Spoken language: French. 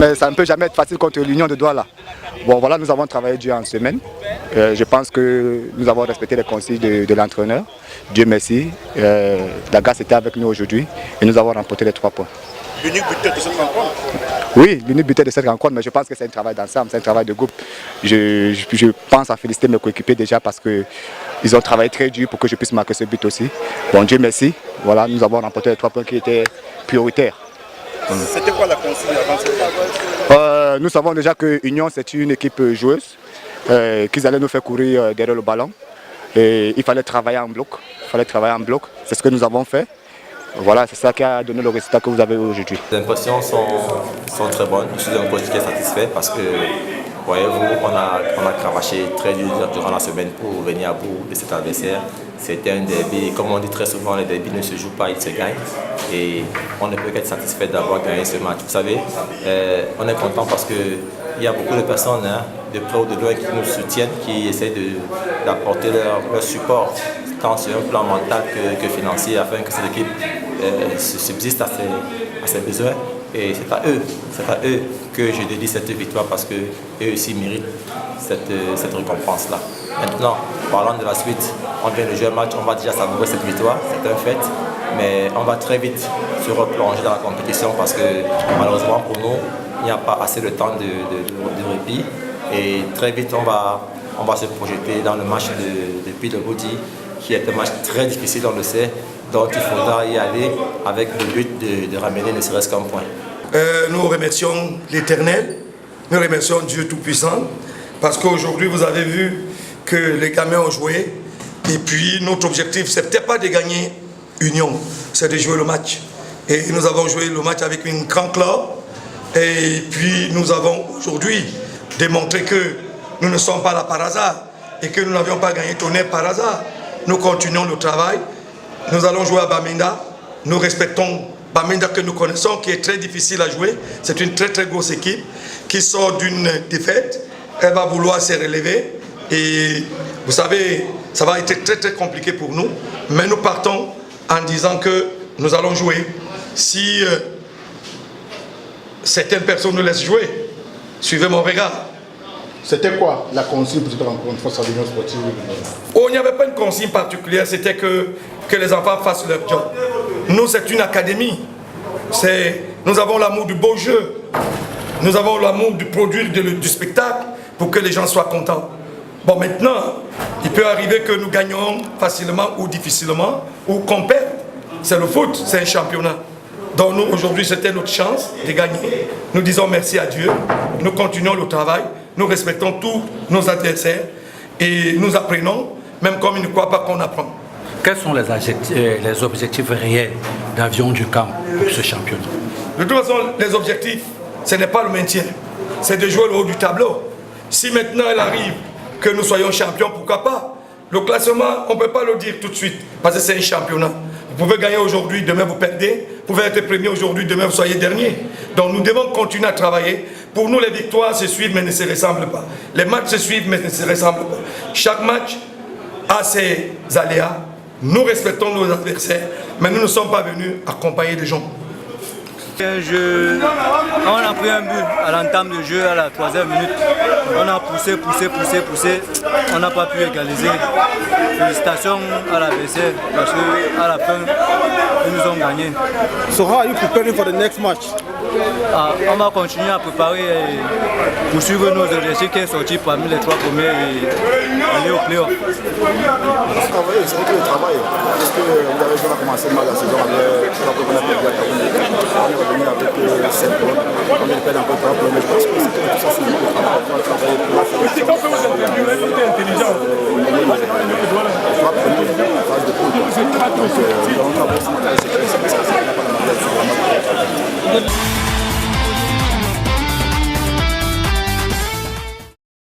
Mais ça ne peut jamais être facile contre l'Union de Douala. Bon voilà, nous avons travaillé durant une semaine. Je pense que nous avons respecté les consignes de l'entraîneur. Dieu merci. La grâce était avec nous aujourd'hui et nous avons remporté les 3 points. L'unique buteur de cette rencontre? Oui, l'unique buteur de cette rencontre, mais je pense que c'est un travail d'ensemble, c'est un travail de groupe. Je pense à féliciter mes coéquipiers déjà parce qu'ils ont travaillé très dur pour que je puisse marquer ce but aussi. Bon, Dieu merci. Voilà, nous avons remporté les 3 points qui étaient prioritaires. C'était quoi la consigne avant cette rencontre? Nous savons déjà que Union c'est une équipe joueuse, qu'ils allaient nous faire courir derrière le ballon. Et il fallait travailler en bloc. C'est ce que nous avons fait. Voilà, c'est ça qui a donné le résultat que vous avez aujourd'hui. Les impressions sont très bonnes. Je suis un coach qui est satisfait parce que, voyez-vous, on a cravaché très dur durant la semaine pour venir à bout de cet adversaire. C'était un derby. Comme on dit très souvent, les derbys ne se jouent pas, ils se gagnent. Et on ne peut qu'être satisfait d'avoir gagné ce match. Vous savez, on est content parce qu'il y a beaucoup de personnes, de près ou de loin, qui nous soutiennent, qui essaient d'apporter leur support, tant sur un plan mental que financier, afin que cette équipe subsiste à ses besoins. Et c'est à eux que je dédie cette victoire parce qu'eux aussi méritent cette récompense-là. Maintenant, parlant de la suite, on vient de jouer un match, on va déjà savourer cette victoire, c'est un fait. Mais on va très vite se replonger dans la compétition parce que malheureusement pour nous, il n'y a pas assez de temps de répit. Et très vite, on va se projeter dans le match de Pidogodi, qui est un match très difficile, on le sait, donc il faudra y aller avec le but de ramener ne serait-ce qu'un point. Nous remercions l'Éternel, nous remercions Dieu Tout-Puissant, parce qu'aujourd'hui vous avez vu que les gamins ont joué, et puis notre objectif, c'est peut-être pas de gagner Union, c'est de jouer le match. Et nous avons joué le match avec une grande club, et puis nous avons aujourd'hui démontré que nous ne sommes pas là par hasard, et que nous n'avions pas gagné Tonnerre par hasard. Nous continuons le travail, nous allons jouer à Bamenda, nous respectons Bamenda que nous connaissons, qui est très difficile à jouer. C'est une très très grosse équipe qui sort d'une défaite, elle va vouloir se relever et vous savez, ça va être très très compliqué pour nous, mais nous partons en disant que nous allons jouer. Si certaines personnes nous laissent jouer, suivez mon regard. C'était quoi la consigne pour cette rencontre face à l'Union sportive? Oh, il n'y avait pas une consigne particulière, c'était que les enfants fassent leur job. Nous, c'est une académie. Nous avons l'amour du beau jeu. Nous avons l'amour du produit du spectacle pour que les gens soient contents. Bon, maintenant, il peut arriver que nous gagnions facilement ou difficilement, ou qu'on perde. C'est le foot, c'est un championnat. Donc nous, aujourd'hui, c'était notre chance de gagner. Nous disons merci à Dieu. Nous continuons le travail. Nous respectons tous nos adversaires. Et nous apprenons, même comme ils ne croient pas qu'on apprend. Quels sont les objectifs réels d'Avion du Camp pour ce championnat? De toute façon, les objectifs, ce n'est pas le maintien. C'est de jouer le haut du tableau. Si maintenant il arrive que nous soyons champions, pourquoi pas? Le classement, on ne peut pas le dire tout de suite, parce que c'est un championnat. Vous pouvez gagner aujourd'hui, demain vous perdez. Vous pouvez être premier aujourd'hui, demain vous soyez dernier. Donc nous devons continuer à travailler. Pour nous, les victoires se suivent mais ne se ressemblent pas. Les matchs se suivent mais ne se ressemblent pas. Chaque match a ses aléas. Nous respectons nos adversaires, mais nous ne sommes pas venus accompagner les gens. On a pris un but à l'entame du jeu à la 3e minute. On a poussé. On n'a pas pu égaliser. Félicitations à l'adversaire parce qu'à la fin, ils nous ont gagné. So how are you preparing for the next match? On va continuer à préparer et poursuivre nos objectifs qui sont sortis parmi les 3 premiers et aller au play-off. C'est vrai que le travail, est-ce que vous avez déjà commencé mal la saison avec 3 premiers perdu à Kaboundé? On est revenu avec 7 points, on vient de perdre encore 3 points, mais je pense que c'est tout ça, c'est le travail pour travailler pour la sélection. C'est quand vous êtes intelligent. 3 premiers, phase de poule. Donc, on va voir si c'est pas la manière de